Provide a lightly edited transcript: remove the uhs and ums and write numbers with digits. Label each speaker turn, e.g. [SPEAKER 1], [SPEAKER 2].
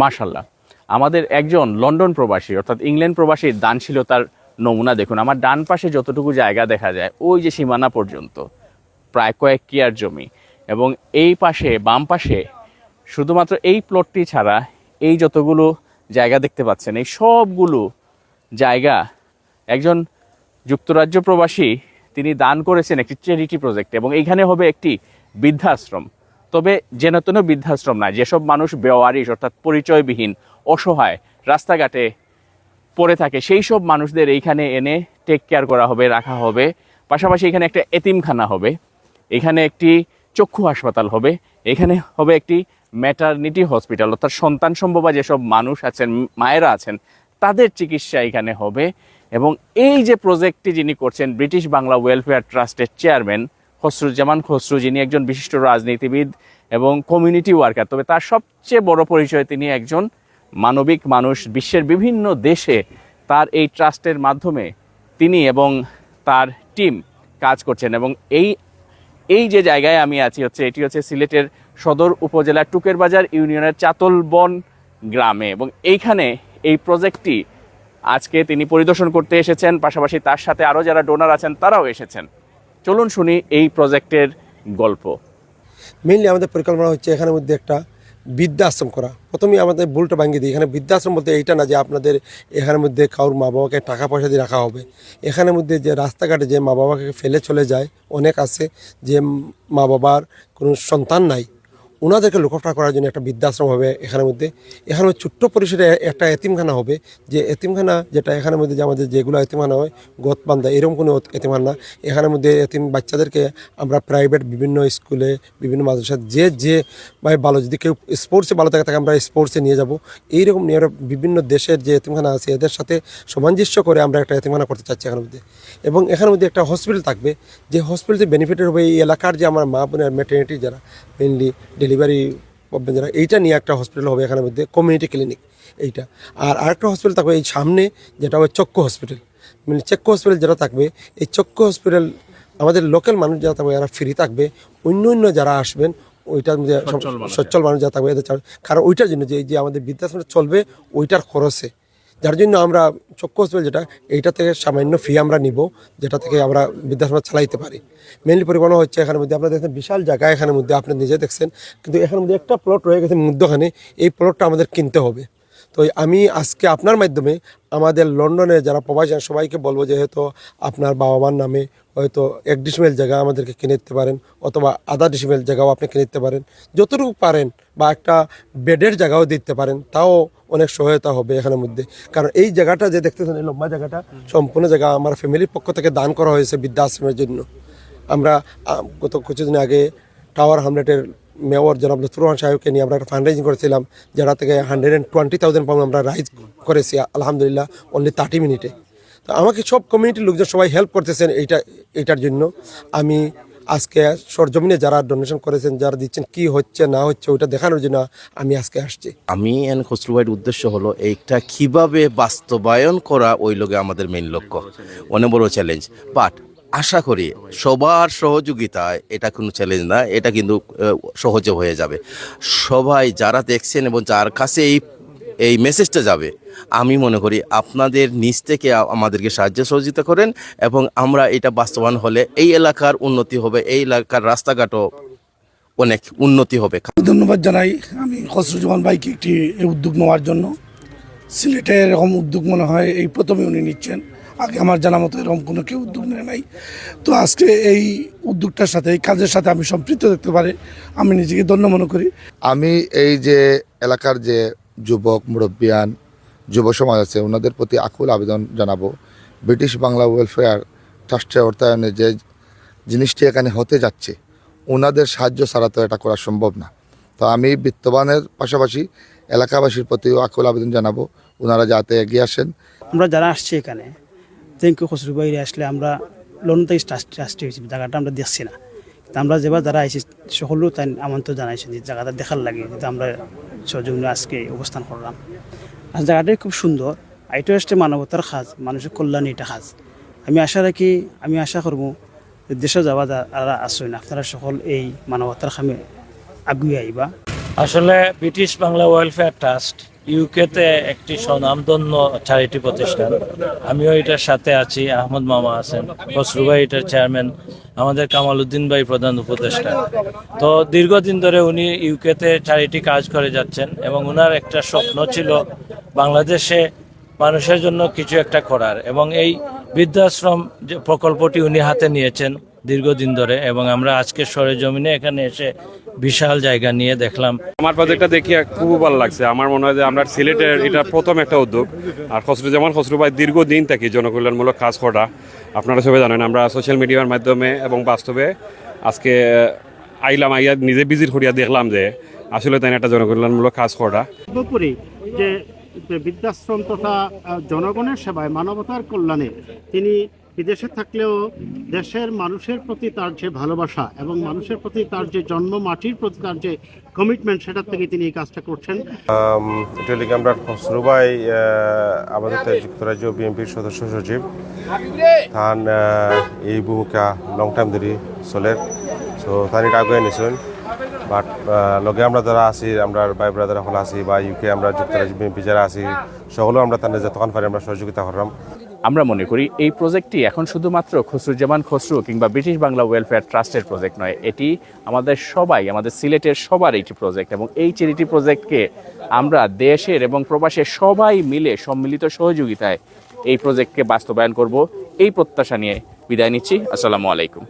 [SPEAKER 1] মাশাল্লাহ, আমাদের একজন লন্ডন প্রবাসী অর্থাৎ ইংল্যান্ড প্রবাসীর দানশীলতার নমুনা দেখুন। আমার ডান পাশে যতটুকু জায়গা দেখা যায় ওই যে সীমানা পর্যন্ত প্রায় কয়েক কিয়ার জমি, এবং এই পাশে বাম পাশে শুধুমাত্র এই প্লটটি ছাড়া এই যতগুলো জায়গা দেখতে পাচ্ছেন, এই সবগুলো জায়গা একজন যুক্তরাজ্য প্রবাসী তিনি দান করেছেন একটি চ্যারিটি প্রজেক্টে, এবং এইখানে হবে একটি বৃদ্ধাশ্রম। তবে যেন তেন বৃদ্ধাশ্রম নয়, যেসব মানুষ বেওয়ারিশ অর্থাৎ পরিচয়বিহীন, অসহায়, রাস্তাঘাটে পড়ে থাকে, সেই সব মানুষদের এইখানে এনে টেক কেয়ার করা হবে, রাখা হবে। পাশাপাশি এখানে একটা এতিমখানা হবে, এখানে একটি চক্ষু হাসপাতাল হবে, এখানে হবে একটি ম্যাটারনিটি হসপিটাল, অর্থাৎ সন্তান সম্ভবা যেসব মানুষ আছেন, মায়েরা আছেন, তাদের চিকিৎসা এখানে হবে। এবং এই যে প্রজেক্টটি যিনি করছেন, ব্রিটিশ বাংলা ওয়েলফেয়ার ট্রাস্টের চেয়ারম্যান খসরুজ্জামান খসরু, যিনি একজন বিশিষ্ট রাজনীতিবিদ এবং কমিউনিটি ওয়ার্কার, তবে তার সবচেয়ে বড় পরিচয় তিনি একজন মানবিক মানুষ। বিশ্বের বিভিন্ন দেশে তার এই ট্রাস্টের মাধ্যমে তিনি এবং তার টিম কাজ করছেন। এবং এই যে জায়গায় আমি আছি এটি হচ্ছে সিলেটের সদর উপজেলার টুকের বাজার ইউনিয়নের চাতলবন গ্রামে, এবং এইখানে এই প্রজেক্টটি আজকে তিনি পরিদর্শন করতে এসেছেন। পাশাপাশি তার সাথে আরও যারা ডোনার আছেন তারাও এসেছেন। চলুন শুনি এই প্রজেক্টের গল্প।
[SPEAKER 2] মেইনলি আমাদের পরিকল্পনা হচ্ছে এখানের মধ্যে একটা বৃদ্ধাশ্রম করা। প্রথমেই আমাদের ভুলটা ভাঙিয়ে দিই, এখানে বৃদ্ধাশ্রম বলতে এইটা না যে আপনাদের এখানের মধ্যে কারোর মা বাবাকে টাকা পয়সা দিয়ে রাখা হবে। এখানের মধ্যে যে রাস্তাঘাটে যে মা বাবাকে ফেলে চলে যায় অনেক আছে, যে মা বাবার কোনো সন্তান নাই, ওনাদেরকে লোকটা করার জন্য একটা বৃদ্ধাশ্রম হবে এখানের মধ্যে। এখানে ছোট্ট পরিসরে একটা এতিমখানা হবে, যে এতিমখানা যেটা এখানের মধ্যে যে আমাদের যেগুলো এতিমখানা হয় গতবান্ধা, এরকম কোনো এতিমখানা না। এখানের মধ্যে এতিম বাচ্চাদেরকে আমরা প্রাইভেট বিভিন্ন স্কুলে, বিভিন্ন মাদ্রাসা, যে ভাই ভালো, যদি কেউ স্পোর্টসে ভালো থাকে তাকে আমরা স্পোর্টসে নিয়ে যাব। এইরকম নিয়ে বিভিন্ন দেশের যে এতিমখানা আছে এদের সাথে সামঞ্জস্য করে আমরা একটা এতিমখানা করতে চাচ্ছি এখানের মধ্যে। এবং এখানের মধ্যে একটা হসপিটাল থাকবে, যে হসপিটালটি বেনিফিটেড হবে এই এলাকার যে আমার মা বোনের ম্যাটারনিটি যারা মেনলি ডেলিভারি প্রবলেম যারা, এইটা নিয়ে একটা হসপিটাল হবে এখানের মধ্যে, কমিউনিটি ক্লিনিক এইটা। আর আরেকটা হসপিটাল থাকবে এই সামনে, যেটা হবে চক্ষু হসপিটাল। মানে চক্ষু হসপিটাল যেটা থাকবে, এই চক্ষু হসপিটাল আমাদের লোকাল মানুষ যারা থাকবে এরা ফ্রি থাকবে। অন্য যারা আসবেন ওইটার মধ্যে সচ্ছল মানুষ যারা থাকবে এদের, কারণ ওইটার জন্য যে আমাদের বৃদ্ধাশ্রম চলবে ওইটার খরচে, যার জন্য আমরা চক্ষু হসপিটাল যেটা এইটা থেকে সামান্য ফি আমরা নিব, যেটা থেকে আমরা বৃদ্ধাশ্রম চালাইতে পারি। মেনলি পরিকল্পনা হচ্ছে এখানের মধ্যে আপনারা দেখছেন বিশাল জায়গা এখানের মধ্যে, আপনি নিজে দেখছেন, কিন্তু এখানের মধ্যে একটা প্লট রয়ে গেছে মধ্যখানে, এই প্লটটা আমাদের কিনতে হবে। তো আমি আজকে আপনার মাধ্যমে আমাদের লন্ডনে যারা প্রবাসী সবাইকে বলবো, যে হয়তো আপনার বাবা মার নামে হয়তো 1 ডিসিমেল জায়গা আমাদেরকে কিনে দিতে পারেন, অথবা আধা ডিসিমেল জায়গাও আপনি কিনে দিতে পারেন, যতটুকু পারেন, বা একটা বেডের জায়গাও দিতে পারেন, তাও অনেক সহায়তা হবে এখানের মধ্যে। কারণ এই জায়গাটা যে দেখতেছেন, এই লম্বা জায়গাটা সম্পূর্ণ জায়গা আমার ফ্যামিলির পক্ষ থেকে দান করা হয়েছে বৃদ্ধাশ্রমের জন্য। আমরা গত কিছুদিন আগে টাওয়ার হামলেটের মেয়র জনাব লুৎফর রহমান সাহেবকে নিয়ে আমরা একটা ফান্ড-রাইজিং করেছিলাম, যারা থেকে 120,000 পাউন্ড আমরা রাইজ করেছি আলহামদুলিল্লাহ অনলি 30 মিনিটে। তো আমাকে সব কমিউনিটির লোকজন সবাই হেল্প করতেছেন এইটার জন্য। আমি আজকে সরজমিনে যারা ডোনেশন করেছেন, যারা দিচ্ছেন, কি হচ্ছে না হচ্ছে ওইটা দেখানোর জন্য আমি আজকে আসছি।
[SPEAKER 3] আমি খসরু ভাইয়ের উদ্দেশ্য হলো এইটা কিভাবে বাস্তবায়ন করা, ওই লোকে আমাদের মেইন লক্ষ্য, অনেক বড় চ্যালেঞ্জ। বাট আশা করি সবার সহযোগিতায় এটা কোনো চ্যালেঞ্জ না, এটা কিন্তু সহজে হয়ে যাবে। সবাই যারা দেখছেন এবং যার কাছে এই মেসেজটা যাবে, আমি মনে করি আপনাদের নিজ থেকে আমাদেরকে সাহায্য সহযোগিতা করেন, এবং আমরা এটা বাস্তবায়ন হলে এই এলাকার উন্নতি হবে, এই এলাকার রাস্তাঘাটও অনেক উন্নতি হবে।
[SPEAKER 4] ধন্যবাদ জানাই আমি খসরুজ্জামান ভাইকে একটি উদ্যোগ নেওয়ার জন্য। সিলেটে এরকম উদ্যোগ মনে হয় এই প্রথমে উনি নিচ্ছেন, আগে আমার জানা মতো এরকম কোনো কেউ উদ্যোগ নেয় নাই। তো আজকে এই উদ্যোগটার সাথে, এই কাজের সাথে আমি সম্পৃক্ত দেখতে পারে আমি নিজেকে ধন্য মনে করি।
[SPEAKER 5] আমি এই যে এলাকার যে যুবক মুরব্বিয়ান যুব সমাজ আছে ওনাদের প্রতি আকুল আবেদন জানাবো, ব্রিটিশ বাংলা ওয়েলফেয়ার ট্রাস্টের অর্থায়নে যে জিনিসটি এখানে হতে যাচ্ছে, ওনাদের সাহায্য ছাড়া তো এটা করা সম্ভব না। তো আমি বিত্তবানের পাশাপাশি এলাকাবাসীর প্রতিও আকুল আবেদন জানাবো, ওনারা যাতে এগিয়ে আসেন।
[SPEAKER 6] আমরা যারা আসছি এখানে, থ্যাংক ইউ খসরু ভাই আসলে আমরা লন্ডন থেকে ট্রাস্টি হয়েছি, জায়গাটা আমরা দেখছি না, কিন্তু আমরা যেবার যারা আইসি সকলেও তাই আমন্ত্রণ জানাইছি যে জায়গাটা দেখার লাগে, যেটা আমরা সহযোগী আজকে অবস্থান করলাম। আর জায়গাটাই খুব সুন্দর, এটা হচ্ছে মানবতার কাজ, মানুষের কল্যাণ এটা কাজ। আমি আশা করবো দেশে যাওয়া যারা আসেন আপনারা সকল এই মানবতার কামে আগুয়ে আইবা।
[SPEAKER 7] আসলে ব্রিটিশ বাংলা ওয়েলফেয়ার ট্রাস্ট ইউকেতে একটি স্বনামধন্য চ্যারিটি প্রতিষ্ঠান। আমিও এটার সাথে আছি, আহমদ মামা আছেন, খসরু ভাই এটার চেয়ারম্যান, আমাদের কামাল উদ্দিন ভাই প্রধান উপদেষ্টা। তো দীর্ঘদিন ধরে উনি ইউকেতে চ্যারিটি কাজ করে যাচ্ছেন এবং ওনার একটা স্বপ্ন ছিল বাংলাদেশে মানুষের জন্য কিছু একটা করার, এবং এই বৃদ্ধাশ্রম যে প্রকল্পটি উনি হাতে নিয়েছেন দীর্ঘদিন ধরে, এবং আমরা আজকে সরেজমিনে এখানে এসে বিশাল জায়গা নিয়ে দেখলাম।
[SPEAKER 8] আমার প্রজেক্টটা দেখি খুব ভালো লাগছে। আমার মনে হয় যে আমরা সিলেটের এটা প্রথম একটা উদ্যোগ। আর খসরু ভাই দীর্ঘদিন থেকে জনকল্যাণমূলক কাজ করা আপনারা সবাই জানেন। আমরা সোশ্যাল মিডিয়ার মাধ্যমে এবং বাস্তবে আজকে আইয়া নিজে ভিজিট করিয়া দেখলাম যে আসলে তাই একটা জনকল্যাণমূলক কাজ করা।
[SPEAKER 9] সর্বোপরি যে বৃদ্ধাশ্রম তথা জনগণের সেবায়, মানবতার কল্যাণে তিনি বিদেশে থাকলেও দেশের মানুষের প্রতি তার যে ভালোবাসা এবং মানুষের প্রতি তার যে জন্ম মাটির প্রতি তার যে কমিটমেন্ট, সেটার থেকে তিনি এই কাজটা করছেন।
[SPEAKER 10] এটা আমরা খসরু ভাই আমাদের যুক্তরাজ্য বিএনপির সদস্য সচিব, তান এই ভূমিকা লং টাইম ধরে চলে। সো তার এটা আগুয়ে নিছেন, বাট লগে আমরা যারা আছি, আমরা ভাই ব্রাদার সকল আছি বা ইউকে আমরা যুক্তরাজ্য বিএনপি যারা আছি, সকলেও আমরা তাদের যতক্ষণ পারি আমরা সহযোগিতা করলাম।
[SPEAKER 1] আমরা মনে করি এই প্রজেক্টটি এখন শুধুমাত্র খসরুজ্জামান খসরু কিংবা ব্রিটিশ বাংলা ওয়েলফেয়ার ট্রাস্টের প্রজেক্ট নয়, এটি আমাদের সবাই, আমাদের সিলেটের সবার একটি প্রজেক্ট, এবং এই চ্যারিটি প্রজেক্টকে আমরা দেশের এবং প্রবাসের সবাই মিলে সম্মিলিত সহযোগিতায় এই প্রজেক্টকে বাস্তবায়ন করব, এই প্রত্যাশা নিয়ে বিদায় নিচ্ছি। আসসালামু আলাইকুম।